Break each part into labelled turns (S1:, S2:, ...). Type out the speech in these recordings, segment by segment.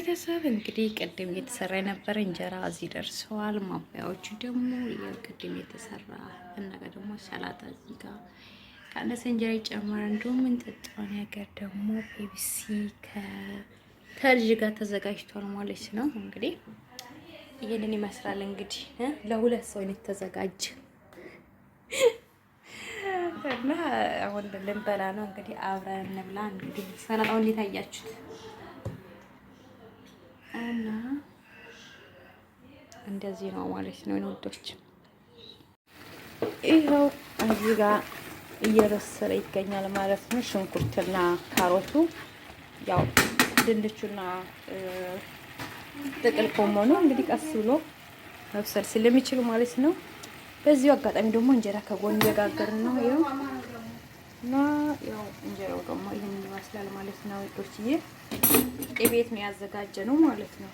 S1: ቤተሰብ እንግዲህ ቅድም እየተሰራ የነበረ እንጀራ እዚህ ደርሰዋል። ማባያዎቹ ደግሞ የቅድም የተሰራ እና ደግሞ ሰላጣ እዚህ ጋር ካነሰ እንጀራ ይጨመራል። እንዲሁም እንጠጣው ነገር ደግሞ ፔፕሲ ከተልጅ ጋር ተዘጋጅቷል ማለት ነው። እንግዲህ ይሄንን ይመስላል። እንግዲህ ለሁለት ሰው ነው የተዘጋጀ እና አሁን ልንበላ ነው። እንግዲህ አብረን እንብላ። እንግዲህ ሰላጣውን እንዴት አያችሁት? እና እንደዚህ ነው ማለት ነው ወዶች። ይኸው እዚህ ጋር እየበሰለ ይገኛል ማለት ነው። ሽንኩርትና ካሮቱ ያው ድንቹና ጥቅል ጎመኑ እንግዲህ ቀስ ብሎ መብሰል ስለሚችሉ ማለት ነው። በዚሁ አጋጣሚ ደግሞ እንጀራ ከጎን እየጋገርን ነው። ይኸው እና ያው እንጀራው ደግሞ ይሄን ይመስላል ማለት ነው ወዶችዬ። ቤት ነው ያዘጋጀ ነው ማለት ነው።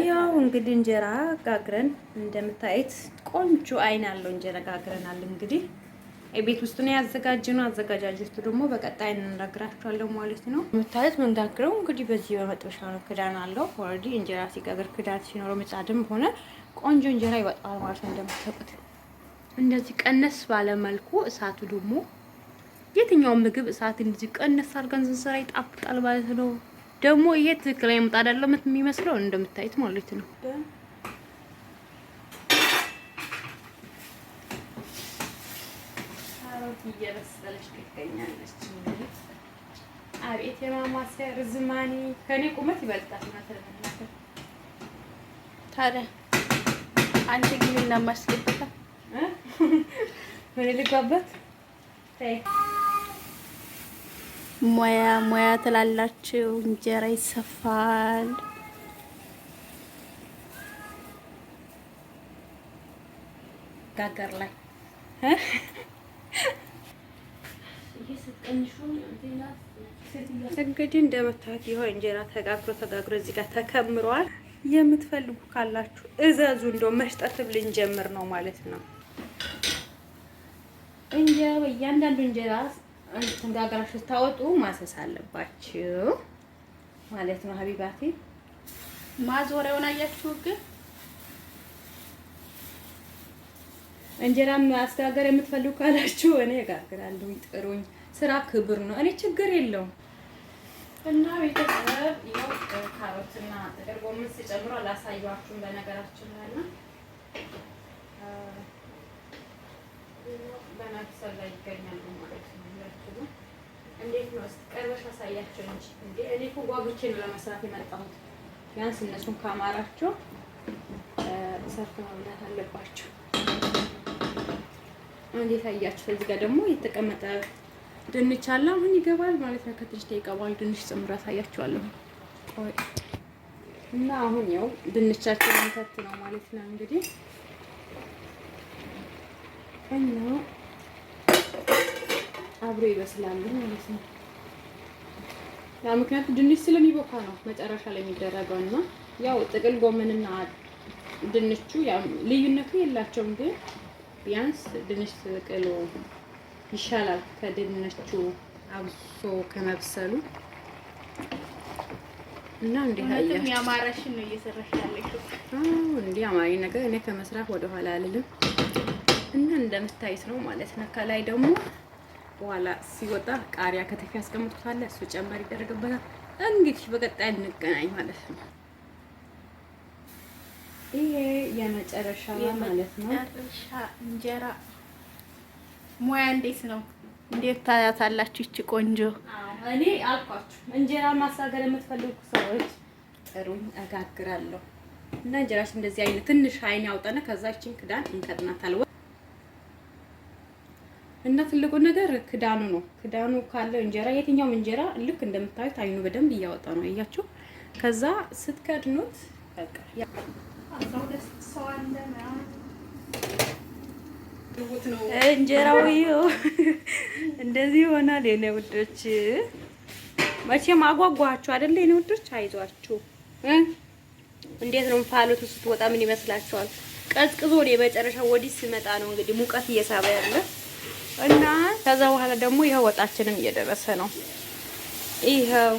S1: ያው እንግዲህ እንጀራ ጋግረን እንደምታዩት ቆንጆ አይን ያለው እንጀራ ጋግረናል። እንግዲህ ቤት ውስጥ ነው ያዘጋጀነው። አዘጋጃጀቱ ደግሞ በቀጣይ እንነግራችኋለን ማለት ነው። የምታዩት ምን ጋግረው እንግዲህ በዚህ በመጥበሻ ነው። ክዳን አለው ኦልሬዲ። እንጀራ ሲጋገር ክዳን ሲኖረው ምጣድም ሆነ ቆንጆ እንጀራ ይወጣል ማለት ነው። እንደምታውቁት እንደዚህ ቀነስ ባለ መልኩ እሳቱ ደግሞ የትኛው ምግብ እሳት እንደዚህ ቀነስ አድርገን ስንሰራ ይጣፍጣል ማለት ነው። ደግሞ ይሄ ትክክለኛ ምጣድ አይደለም የሚመስለው እንደምታዩት ማለት ነው። አሮት እየበሰለች ትገኛለች። አቤት የማማሰያ ርዝማኔ ከኔ ቁመት ይበልጣል ማለት ነው።
S2: ታዲያ አንቺ ግን እናማስገበታ
S1: ምን ልጋበት
S2: ሙያ ትላላችሁ። እንጀራ ይሰፋል።
S1: ጋገር ላይ እንግዲህ እንደምታዩት ይኸው እንጀራ ተጋግሮ እዚህ ጋር ተከምሯል። የምትፈልጉ ካላችሁ እዘዙ። እንደው መሽጠት ልንጀምር ነው ማለት ነው። እያንዳንዱ እንጀራ ጋግራችሁ ታወጡ ማሰስ አለባችሁ ማለት ነው። ሀቢባቴ
S2: ማዞሪያውን አያችሁ። ግን
S1: እንጀራ ማስጋገር የምትፈልጉ ካላችሁ እኔ እጋግራለሁ። ጥሩኝ። ስራ ክብር ነው። እኔ ችግር የለውም። እና ቤተሰብ ይኸው ካሮትና ጥቅል ጎመን ሲጨምሩ አላሳየኋችሁም በነገራችን ላይ ነው። በመብሰል ላይ ይገኛሉ ማለት ነው። እንዴት ነው? እስኪ ቀርበሽ አሳያቸው እንጂ እንዴ! እኔ እኮ ጓጉቼ ነው ለመስራት የመጣሁት። ቢያንስ እነሱን ካማራቸው ሰርተው መብላት አለባቸው። እንዴት አያችሁ? እዚህ ጋር ደግሞ የተቀመጠ ድንች አለ። አሁን ይገባል ማለት ነው። ከትንሽ ደቂቃ በኋላ ድንች ጨምራ አሳያችኋለሁ። እና አሁን ያው ድንቻችን እንከት ነው ማለት ነው እንግዲህ እና አብሮ ይበስላሉ ማለት ነው። ያ ምክንያቱም ድንች ስለሚቦካ ነው መጨረሻ ላይ የሚደረገው። እና ያው ጥቅል ጎመንና ድንቹ ያው ልዩነቱ የላቸውም፣ ግን ቢያንስ ድንች ጥቅሉ ይሻላል ከድንቹ አብሶ ከመብሰሉ። እና እንዴት አያችሁ?
S2: ያማረሽን ነው እየሰራሽ ያለሽው።
S1: እንዴ አማሪ ነገር እኔ ከመስራት ወደ ኋላ አልልም። እና እንደምታዩት ነው ማለት ነው። ከላይ ደግሞ በኋላ ሲወጣ ቃሪያ ከተፊ ያስቀምጡታል። እሱ ጨመር ይደረግበታል። እንግዲህ በቀጣይ እንገናኝ ማለት ነው። ይሄ የመጨረሻ ማለት ነው።
S2: የመጨረሻ እንጀራ ሙያ እንዴት ነው? እንዴት ታያታላችሁ? እቺ ቆንጆ
S1: እኔ አልኳችሁ እንጀራ ማሳገር የምትፈልጉ ሰዎች ጥሩኝ፣ እጋግራለሁ። እና እንጀራሽ እንደዚህ አይነት ትንሽ አይን ያውጣና ከዛ እቺን ክዳን እንከድናታለን። እና ትልቁ ነገር ክዳኑ ነው። ክዳኑ ካለው እንጀራ የትኛውም እንጀራ ልክ እንደምታዩት አይኑ በደንብ እያወጣ ነው። አያችሁ? ከዛ ስትከድኑት በቃ እንጀራው እንደዚህ ይሆናል። የኔ ውዶች መቼም አጓጓችሁ አይደል? የኔ ውዶች አይዟችሁ። እንዴት ነው እንፋሎቱ ስትወጣ ምን ይመስላችኋል? ቀዝቅዞ ወደ መጨረሻ ወዲህ ሲመጣ ነው እንግዲህ ሙቀት እየሳበ ያለ እና ከዛ በኋላ ደግሞ ይሄው ወጣችንም እየደረሰ ነው። ይሄው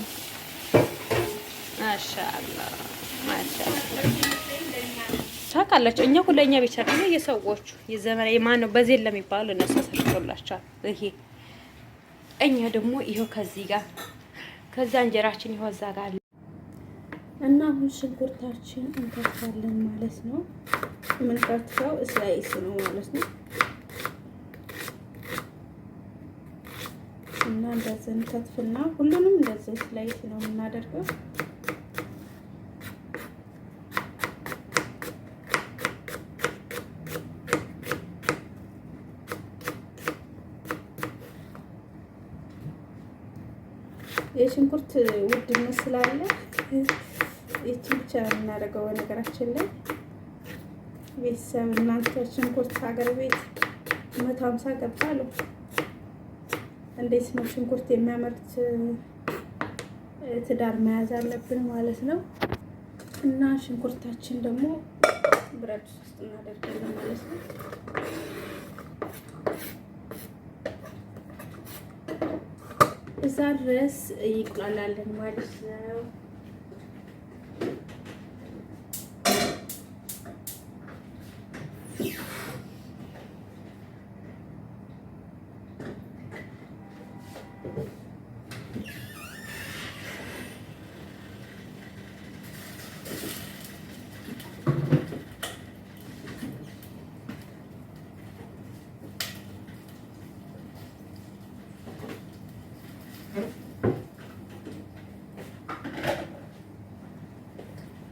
S1: ማሻአላህ ማሻአላህ ታውቃላችሁ። እኛ ሁለኛ ቤት ነው የሰዎቹ የዘመን የማን ነው በዚህ ለሚባሉ እነሱ ሰርቶላቸዋል። ይሄ እኛ ደግሞ ይሄው ከዚህ ጋር ከዛ እንጀራችን ይኸው እዛ ጋር
S2: እና አሁን ሽንኩርታችን እንከትፋለን ማለት ነው። የምንከትፈው ስላይስ ነው ማለት ነው። እና እንደዚህ እንከትፍና ሁሉንም እንደዚህ ስላይስ ነው የምናደርገው። የሽንኩርት ውድነት ስላለ ይቺ ብቻ ነው የምናደርገው። በነገራችን ላይ ቤተሰብ እናንተ ሽንኩርት ሀገር ቤት 150 ገባሉ። እንዴት ነው ሽንኩርት የሚያመርት ትዳር መያዝ አለብን ማለት ነው። እና ሽንኩርታችን ደግሞ ብረት ውስጥ እናደርጋለን ማለት ነው። እዛ ድረስ ይቁላላለን ማለት ነው።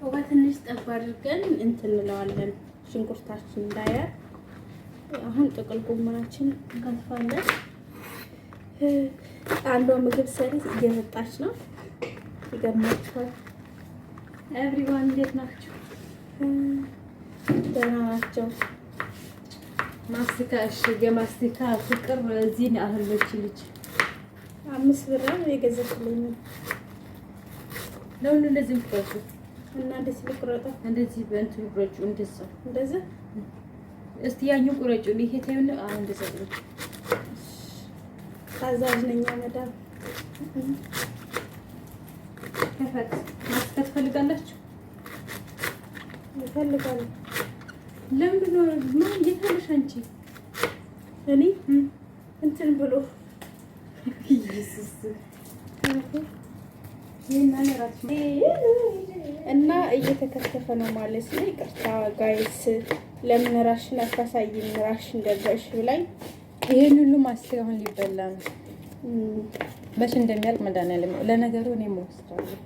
S2: ውሃ ትንሽ ጠብ አድርገን እንትን እንለዋለን ሽንኩርታችን እንዳያር። አሁን ጥቅል ጎመናችን እንከትፋለን። አንዷ ምግብ ሰሪ እየመጣች ነው። ይገርማችኋል። ኤቭሪዋን እንዴት ናቸው? ደህና ናቸው።
S1: ማስቲካ እሺ፣ ማስቲካ ፍቅር እዚህ ነው አህሎች ልጅ
S2: 5 ብር ነው የገዛችልኝ።
S1: ለምን እንደዚህ ምትቆርጡ?
S2: እና እንደዚህ ልቁረጣ?
S1: እንደዚህ በእንትን ቁረጩ።
S2: እንደዚህ
S1: እስቲ ያኛው ቁረጩ። ይሄ ታዩን አሁን እንደዚህ ነው።
S2: ታዛዥ ነኝ መዳም።
S1: ከፈት ማስከት ፈልጋላችሁ?
S2: እፈልጋለሁ።
S1: ለምን ነው ምን እየታለሽ አንቺ?
S2: እኔ እንትን ብሎ
S1: ኢየሱስ
S2: እና እየተከተፈ ነው ማለት ነው። ይቅርታ ጋይስ፣ ለምን ራሽን አታሳይም? ራሽን ደረሽ ብላኝ
S1: ይሄን ሁሉ ማስቲካ አሁን ሊበላ ነው። መቼ እንደሚያልቅ መድኃኒዓለም። ለነገሩ እኔ የምወስዳለሁ።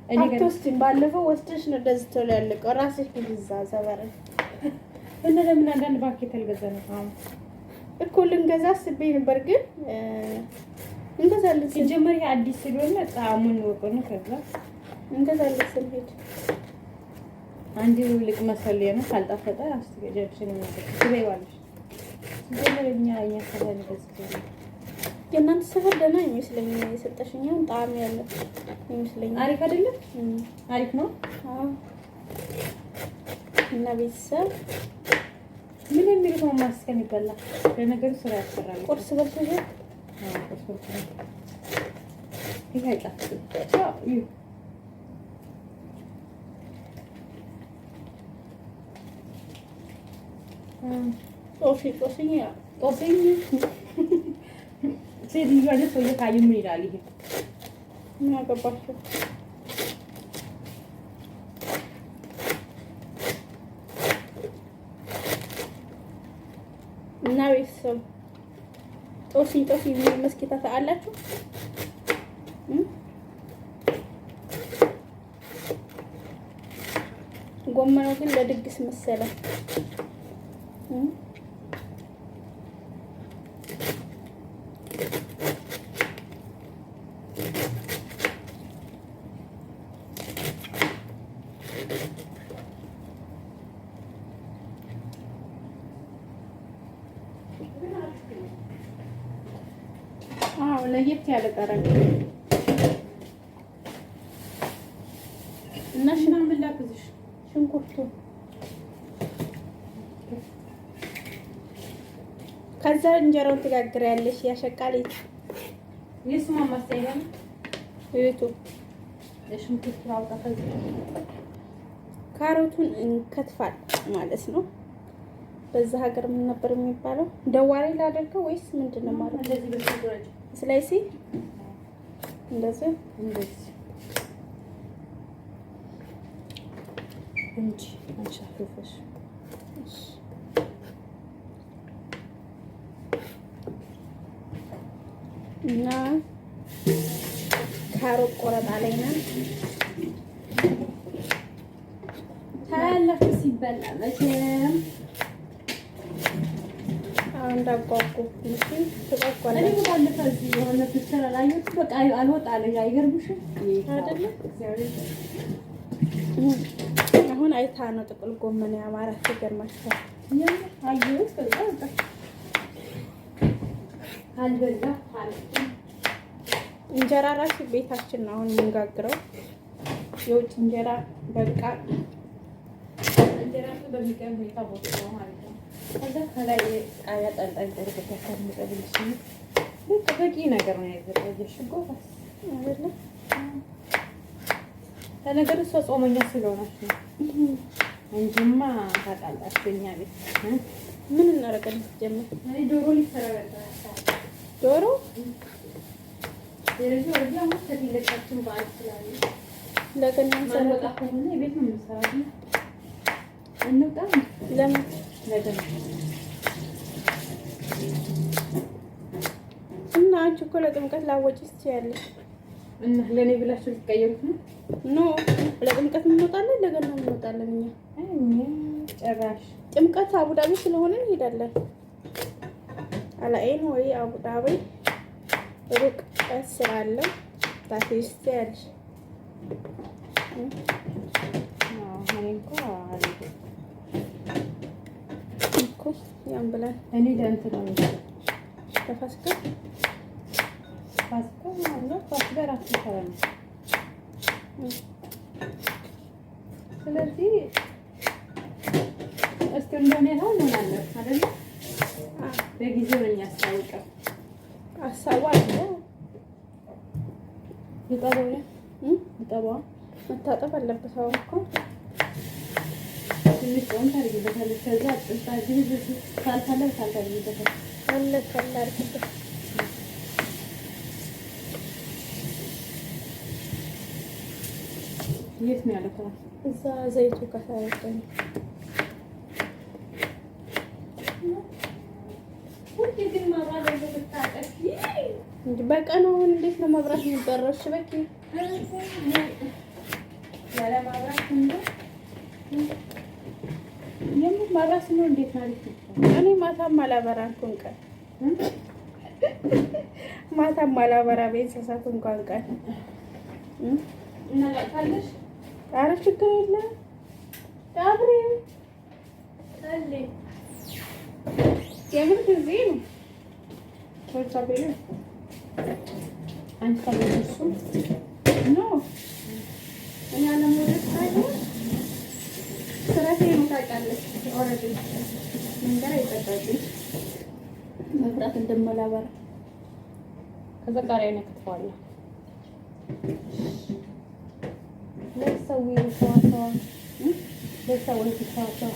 S1: እኔ ግን
S2: አትወስጂም። ባለፈው ወስደሽ ነው እንደዚህ ቶሎ ያለቀው። ራስሽ ግዛ ዘበረ
S1: እና ለምን አንዳንድ ባኬት አልገዛንም? አሁን
S2: እኮ ልንገዛ አስቤ ነበር፣ ግን እንገዛለን።
S1: ሲጀመር ይሄ አዲስ ስለሆነ ጣዕሙን ወቆነ ከዛ
S2: እንገዛለን ስንሄድ
S1: አንድ ልቅ መሰለኝ ነው። ካልጣፈጠ አስተገጀብሽን ነው ትበይዋለሽ። ሲጀመርኛ ሰፈር ደስ
S2: የእናንተ ሰፈር ደህና ይመስለኛል። የሰጠሽኛው ጣዕም ያለው ይመስለኛል።
S1: አሪፍ አይደለም? አሪፍ ነው።
S2: አዎ። እና ቤተሰብ
S1: ምን የሚሉት ነው ማስከን ይበላል። ለነገሩ ስራ ያሰራል።
S2: ቁርስ በልተሽ?
S1: አዎ ቁርስ በልተሽ ይሄ አይጣፍጥም። አዎ
S2: ጦስኝ
S1: ሴትዮዋ ልጅ ሰውዬ ካዩ ምን ይላል? ይሄ
S2: ምን አገባቸው? እና ቤተሰብ ጦስኝ የሚል መስኪታ ታአላችሁ? ጎመኑ ግን ለድግስ መሰለ። አዎ ለየት ያለ ጠረን እና
S1: ምናምን ላግዝሽ።
S2: ሽንኩርቱ ከዛ እንጀራውን ትጋግሪያለሽ። ያሸቃለች
S1: የስማ ማስተያየት
S2: ቤቱ ሽንኩርት አውጣ። ካሮቱን እንከትፋል ማለት ነው። በዛ ሀገር ምን ነበር የሚባለው? ደዋሪ ላደርገው ወይስ ምንድን ነው ማለት? እንደዚህ በስጉራጭ ስላይሲ እንደዚህ እንጂ አንሻፍፈሽ እና ካሮት ቆረጣ ላይ ነን። ታያላችሁ ሲበላ መቼም እንዳጓጉ ምስኪን ተቋቋለ። እኔ ባለፈ እዚህ የሆነ ፍስራ ላይ በቃ አልወጣ አለ። አይገርምሽም አይደለ? አሁን አይታ ነው ጥቅል ጎመን ያማራት ይገርማችኋል። አየሁት ከዛ አልበላ እንጀራ ራሱ ቤታችን ነው አሁን የምንጋግረው። የውጭ እንጀራ በቃ እንጀራ በሚገርም ሁኔታ ቦታ ነው ማለት ነው። ከዛ ከላይ ቃሪያ ጠንጠን ደርገት ያስቀምጠልሽ በቃ በቂ ነገር ነው ያዘጋጀሽው ጎበዝ አይደለ? ለነገሩ እሷ ጾመኛ ስለሆነች ነው እንጂማ ታውቃላችሁ እኛ ቤት ምን እናደርጋለን? ጀመር እኔ ዶሮ ሊሰራ ነበር። ዶሮ የረጅም ወዲያ ማለት ተዲለቃችን ባል ስላለ ለገና ሰረቃ ሆነ ቤት ነው የምንሰራው። እንውጣ ለምን ለገና እና አንቺ እኮ ለጥምቀት ላወጪስ ትያለሽ እና ለኔ ብላችሁ ልትቀየሩት ነው? ኖ ለጥምቀት እንወጣለን፣ ለገና እንወጣለን። እኛ ጭራሽ ጥምቀት አቡዳቢ ስለሆነ እንሄዳለን። አላይን ወይ አቡዳቢ ሩቅ ስላለው ታፊስቲ ያለሽ እኮ ያን ብለን እኔ ለእንትን ነው ተፋስከ ፋስከ ራሱ ይሰራል። ስለዚህ እስኪ እንደኔ ነው እንሆናለን አይደል? በጊዜው ነው የሚያስታውቀው። አሳዋለ ይጣበው ይጣበው መታጠብ አለበት። አሁን እኮ ትንሽ ቆንጆ አድርጊበታለሽ። ከዛ አጥንታችሁ ካልታለ ካልታለበት አለ ካልታለበት የት ነው ያለው? እዛ ዘይቱ ከሳይተን በቀን አሁን እንዴት ነው መብራት የሚበራው? እሺ በቂ ያለ ማብራት እንዴ የምን ማብራት ነው? እንዴት ማለት ነው? እኔ ማታም አላበራኩም ቀን ማታም አላበራ ቤተሰብ እንኳን ቀን እና ላታለሽ። ኧረ ችግር የለም አብሬ አለ የምን ጊዜ ነው ወጣበለ አንተ ለሱ ነው እኔ አለመውደድ ሳይሆን ስራቴ ነው ታውቃለች። ኦሬዲ መንገር አይጠጣብኝ መብራት እንደማላበራ ከዛ ቃሪያ ነው ከተዋለ ለሰው ይሰዋሰዋ ለሰው ይሰዋሰዋ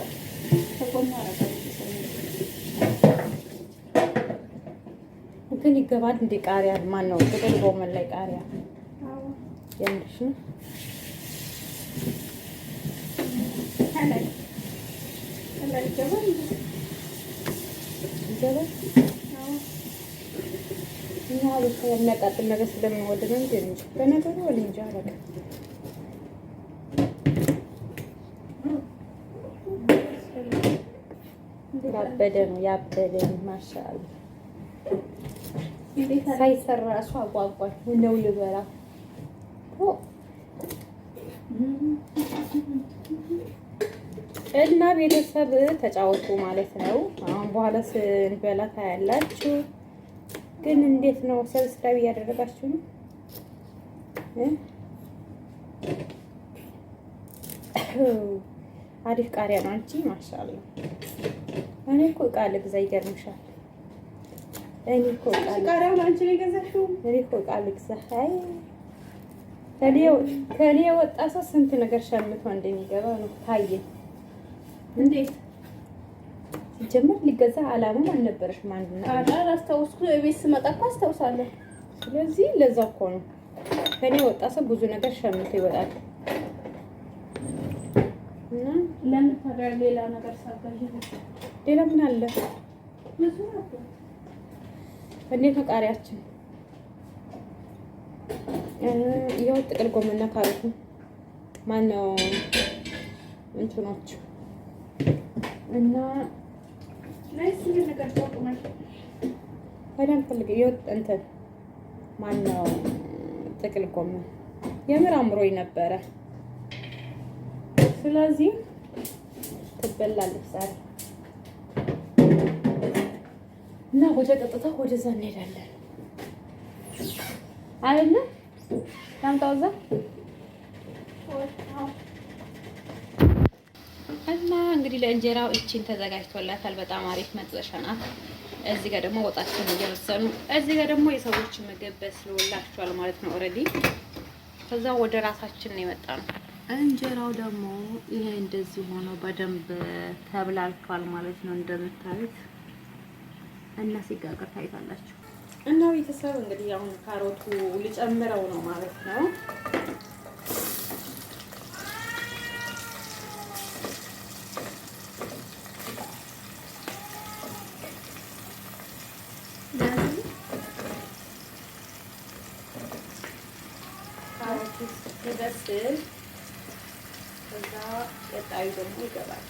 S2: ተቆማ አረጋለች እንትን ይገባል እንደ ቃሪያ ማን ነው ጥቅል ጎመን ላይ ቃሪያ አዎ የምርሽ ነው አላይ አላይ ይገባል ይገባል አዎ እና ለሰው የሚያቃጥል ነገር ስለምወድ ነው እንጂ በነገሩ ወልንጃ አረጋ ያበደ ነው ያበደ ማሻአላ ሳይሰራ እሱ አቋቋይ ነው ልበላ እና ቤተሰብ ተጫወቱ ማለት ነው። አሁን በኋላ ስንበላ ታያላችሁ። ግን እንዴት ነው ሰብስክራይብ እያደረጋችሁ ነው? አሪፍ ቃሪያ ነው አንቺ ማሻአላ። እኔ እኮ ዕቃ ልግዛ ይገርምሻል። እኔ እኮ ቃሪያውን አንቺ ነው የገዛሽው? እኔ እኮ ዕቃ ልግዛ። አይ ከኔ የወጣ ሰው ስንት ነገር ሸምቶ እንደሚገባ ነው ታየ። እንዴት ሲጀምር ሊገዛ አላማም አልነበረሽም። አንድ ነው አላስታውስኩ። ቤት ስመጣ እኮ አስታውሳለሁ። ስለዚህ ለዛ እኮ ነው ከኔ የወጣ ሰው ብዙ ነገር ሸምቶ ይወጣል። እና ለምን ታዲያ ሌላ ነገር ሳጋሽ? ሌላ ምን አለ? ብዙ ነው። እንዴት ነው ቃሪያችን? ይኸው ጥቅል ጎመንና ካሮቱ ማነው እንትኖች እና ናይስ ነገር ተቆማል። ታዲያ ፈልግ ይኸው እንትን ማነው ጥቅል ጎመን የምር አምሮኝ ነበረ። ስለዚህ ትበላለች ዛሬ እና ወደ ቀጥታ ወደዛ እንሄዳለን አይደለ? ታምጣው እዛ እና እንግዲህ ለእንጀራው እቺን ተዘጋጅቶላታል። በጣም አሪፍ መጥበሻ ናት። እዚህ ጋር ደግሞ ወጣችን እየወሰኑ፣ እዚህ ጋር ደግሞ የሰዎች ምግብ በስሎላቸዋል ማለት ነው ኦልሬዲ። ከዛ ወደ ራሳችን ነው የመጣ ነው። እንጀራው ደግሞ ይሄ እንደዚህ ሆኖ በደንብ ተብላልቷል ማለት ነው እንደምታዩት። እና ሲጋገር ታይታላችሁ። እና ቤተሰብ እንግዲህ አሁን ካሮቱ ልጨምረው ነው ማለት ነው። ካሮቱ ሲበስል ከዛ ቀጣዩ ደግሞ ይገባል።